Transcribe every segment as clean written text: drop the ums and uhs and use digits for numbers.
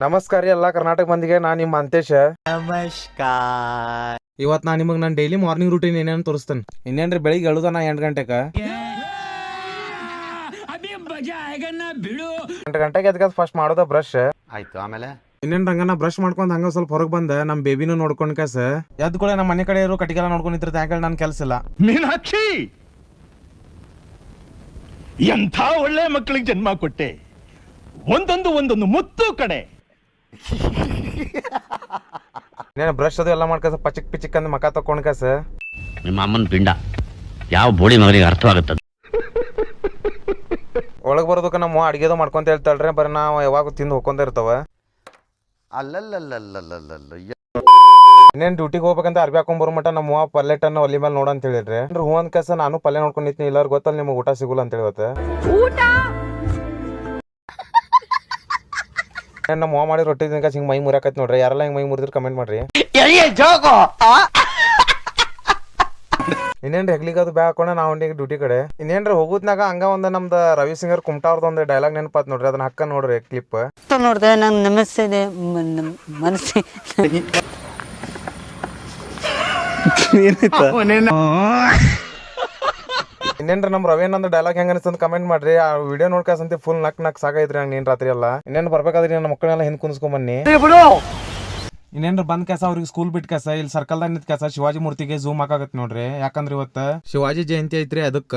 ನಮಸ್ಕಾರ ರೀ ಎಲ್ಲಾ ಕರ್ನಾಟಕ ಮಂದಿಗೆ ನಾ ನಿಮ್ಮ ಅಂತೇಶ. ನಮಸ್ಕಾರ. ಇವತ್ತು ನಾ ನಿಮಗೆ ನಾನು ಡೈಲಿ ಮಾರ್ನಿಂಗ್ ರೂಟೀನ್ ಏನೇನು ತೋರಿಸ್ತೇನೆ. ಇನ್ನೇನ್ರಿ ಬೆಳಿಗ್ಗೆ ಎಳುದ ನಾ 8 ಗಂಟೆಗೆ 8 ಗಂಟೆಗೆ ಎದ್ಕ ಫಸ್ಟ್ ಮಾಡೋದ ಬ್ರಷ್ ಆಯ್ತು. ಆಮೇಲೆ ಇನ್ನೇನ್ ರಂಗನ ಬ್ರಷ್ ಮಾಡ್ಕೊಂಡ್ ಹಂಗ ಸ್ವಲ್ಪ ಹೊರಗೆ ಬಂದ ನಮ್ ಬೇಬಿನೂ ನೋಡ್ಕೊಂಡ್ ಕಾಸ ಎದ್ ಕೂಡ ನಮ್ಮ ಮನೆ ಕಡೆ ಇರೋ ಕಟ್ಟಿಗೆಲ್ಲ ನೋಡ್ಕೊಂಡಿರ್ತ ಯಾಕೆ ನನ್ ಕೆಲ್ಸ ಇಲ್ಲ. ಮೀನಾಕ್ಷಿ, ಎಂಥ ಒಳ್ಳೆ ಮಕ್ಕಳಿಗೆ ಜನ್ಮ ಕೊಟ್ಟೆ. ಒಂದೊಂದು ಮುತ್ತು ಕಡೆ. ನೀನು ಬ್ರಷ್ ಅದು ಎಲ್ಲ ಮಾಡ್ಕಸ ಪಚಿಕ್ ಪಿಚಿಕ್ ಅಂದ್ ಮಕ ತಕೊಂಡ್ ಕಾಸ ನಿಮ್ಮ ಅಮ್ಮನ ಪಿಂಡ ಯಾವ ಬೋಡಿ ಮಗನಿಗೆ ಅರ್ಥವಾಗುತ್ತದೆ. ಒಳಗ್ ಬರೋದಕ್ಕ ನಮ್ಮ ಅಡಿಗೆದು ಮಾಡ್ಕೊಂತ ಹೇಳ್ತಾಳ್ರಿ, ಬರೀ ನಾವ್ ಯಾವಾಗ ತಿಂದು ಹೋಗ್ಕೊಂತ ಇರ್ತಾವ. ಅಲ್ಲಲ್ಲಲ್ಲಲ್ಲಲ್ಲಲ್ಲ ಇನ್ನೇನ್ ಡ್ಯೂಟಿಗೆ ಹೋಗ್ಬೇಕಂತ ಅರ್ಬಿ ಹಾಕೊಂಡ್ ಬರೋ ಮಟ ನಮ್ಮ ಪಲ್ಲೆಟ್ ಅನ್ನ ಒಲಿ ಮೇಲೆ ನೋಡ ಅಂತ ಹೇಳಿದ್ರಿ. ಹೂ ಅಂದ್ ಕಾಸ ನಾನು ಪಲ್ಲೆ ನೋಡ್ಕೊಂಡಿದ್ನಿ, ಎಲ್ಲಾರು ಗೊತ್ತಲ್ಲ ನಿಮ್ಗೆ ಊಟ ಸಿಗುಲ್ಲ ಅಂತ ಹೇಳಿವತ್ತ. ನಮ್ಮ ಮಾವ ಮಾಡಿ ರೊಟ್ಟಿ ತಿನ್ಕ ಹಿಂಗ್ ಮೈ ಮುರಿಯಾಕತ್ ನೋಡ್ರಿ. ಯಾರೆಲ್ಲ ಹಿಂಗ್ ಮೈ ಮುರಿದ್ರೆ ಕಮೆಂಟ್ ಮಾಡ್ರಿ. ಇನ್ನೇನ್ರಿ ಹೆಗ್ಲಿಗೆ ಅದು ಬ್ಯಾಗ್ ಹಾಕೊಂಡ ನಾವು ಹೊಂಟಿಗೆ ಡ್ಯೂಟಿ ಕಡೆ. ಇನ್ನೇನ್ರಿ ಹೋಗುದ್ನಾಗ ಹಂಗ ಒಂದ್ ನಮ್ದ ರವಿ ಸಿಂಗರ್ ಕುಮಟಾ ಅವ್ರದ್ದು ಒಂದು ಡೈಲಾಗ್ ನೆನಪಾತ್ ನೋಡ್ರಿ, ಅದನ್ನ ಹಕ್ಕ ನೋಡ್ರಿ ಕ್ಲಿಪ್ ನೋಡ್ದೆ ನಂಗೆ ನಮಸ್ತೆ ಮನಸ್ಸಿ ಇನ್ನೇನ್ರಿ ನಮ್ ರವಿ ಅನ್ನೊಂದು ಡೈಲಾಗ್ ಹೆಂಗ ಅನಿಸ್ತಂತ ಕಮೆಂಟ್ ಮಾಡ್ರಿ. ಆ ವಿಡಿಯೋ ನೋಡ್ಕಾಸಂತ ಫುಲ್ ನಕ್ ಸಾಕೈತ್ರಿ ಹಂಗ ನೀನ್ ರಾತ್ರಿ ಎಲ್ಲ. ಇನ್ನೇನ್ ಬರ್ಬೇಕಾದ್ರಿ ನನ್ನ ಮಕ್ಕಳನ್ನೆಲ್ಲ ಹಿಂದ್ ಕುಂದ್ಸ್ಕೊಂಡ್ ಬನ್ನಿ. ಇನ್ನೇನ್ರಿ ಬಂದ್ ಕೆಸ ಅವ್ರಿಗೆ ಸ್ಕೂಲ್ ಬಿಟ್ ಕೆಸ ಇಲ್ಲಿ ಸರ್ಕಲ್ದಾಗ ನಿಂತ ಕೆಸ ಶಿವಾಜಿ ಮೂರ್ತಿಗೆ ಝೂಮ್ ಹಾಕಾಗತ್ ನೋಡ್ರಿ. ಯಾಕಂದ್ರೆ ಇವತ್ತ ಶಿವಾಜಿ ಜಯಂತಿ ಐತ್ರಿ, ಅದಕ್ಕ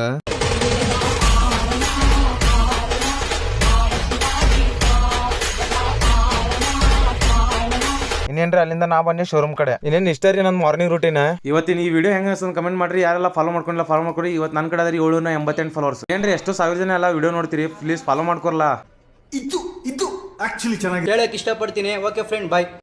ಇನ್ನೇನ್ರಿ ಅಲ್ಲಿಂದ ನಾ ಬನ್ನಿ ಶೋರೂಮ್ ಕಡೆ. ಇನ್ನೇನ್ ಇಷ್ಟ ರೀ ನನ್ನ ಮಾರ್ನಿಂಗ್ ರೂಟೀನ್. ಇವತ್ತಿನ ಈ ವಿಡಿಯೋ ಹೆಂಗ ಅನ್ಸನ್ ಕಮೆಂಟ್ ಮಾಡ್ರಿ. ಯಾರೆಲ್ಲ ಫಾಲೋ ಮಾಡ್ಕೊಡಿ. ಇವತ್ತು ನನ್ನ ಕಡೆ ಅದ್ರಿ 788 ಫಾಲೋವರ್ಸ್. ಏನ್ರಿ ಎಷ್ಟು ಸಾವಿರ ಜನ ಎಲ್ಲ ವಿಡಿಯೋ ನೋಡ್ತೀರಿ, ಪ್ಲೀಸ್ ಫಾಲೋ ಮಾಡ್ಕೊರ್ಲಾ. ಇದು ಆಕ್ಚುಲಿ ಚೆನ್ನಾಗಿ ಹೇಳಕ್ ಇಷ್ಟಪಡ್ತೀನಿ. ಓಕೆ ಫ್ರೆಂಡ್, ಬಾಯ್.